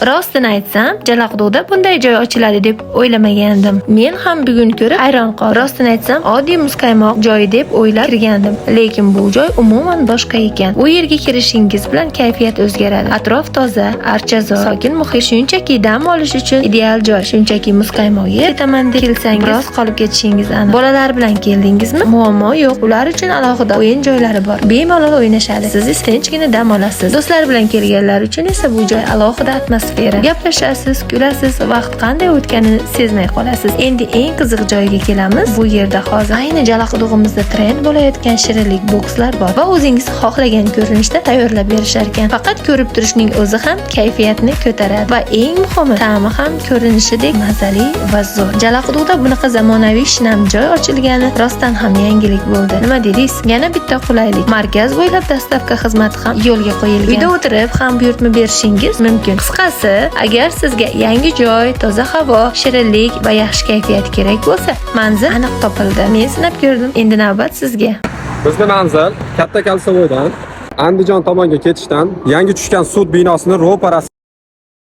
Rostini aytsam, Jalaquduqda bunday joy ochiladi deb o'ylamagandim. Men ham bugun ko'rib hayron qoldim. Rostini aytsam, oddiy muzqaymoq joyi deb o'ylab kirgandim, lekin bu joy umuman boshqa ekan. U yerga kirishingiz bilan kayfiyat o'zgaradi. Atrof toza, archazor, sokin muhit, shunchaki dam olish uchun ideal joy. Shunchaki muzqaymoq yeb ketaman deb kelsangiz, biroz qolib ketishingiz aniq. Bolalar bilan keldingizmi? Muammo yo'q. Ular uchun alohida o'yin joylari bor. Bemalol o'ynashadi. Siz tinchgina dam olasiz. Do'stlar bilan kelganlar uchun esa bu joy alohida atmosfera. Gaplashasiz, kulasiz, vaqt qanday o'tganini sezmay qolasiz. Endi eng qiziq joyga kelamiz. Bu yerda hozir ayni Jalaquduqimizda trend bo'layotgan shirinlik bokslar bor va o'zingiz xohlagan ko'rinishda tayyorlab berishar ekan. Faqat ko'rib turishning o'zi ham kayfiyatni ko'taradi va eng muhimi, ta'mi ham ko'rinishidek mazali va zo'r. Jalaquduqda bunaqa zamonaviy shinam joy ochilgani rostdan ham yangilik bo'ldi. Nima dedingiz? Yana bitta qulaylik. Markaz bo'ylab dastavka xizmati ham yo'lga qo'yilgan. Uyda o'tirib ham buyurtma berishingiz mumkin. Qisqasi, agar sizga yangi joy, toza havo, shirinlik va yaxshi kayfiyat kerak bo'lsa, manzil aniq topildi. Men sinab ko'rdim. Endi navbat sizga. Bizning manzil Katta Kalsovoydan Andijon tomonga ketishdan yangi tushgan sud binosini ro'parasi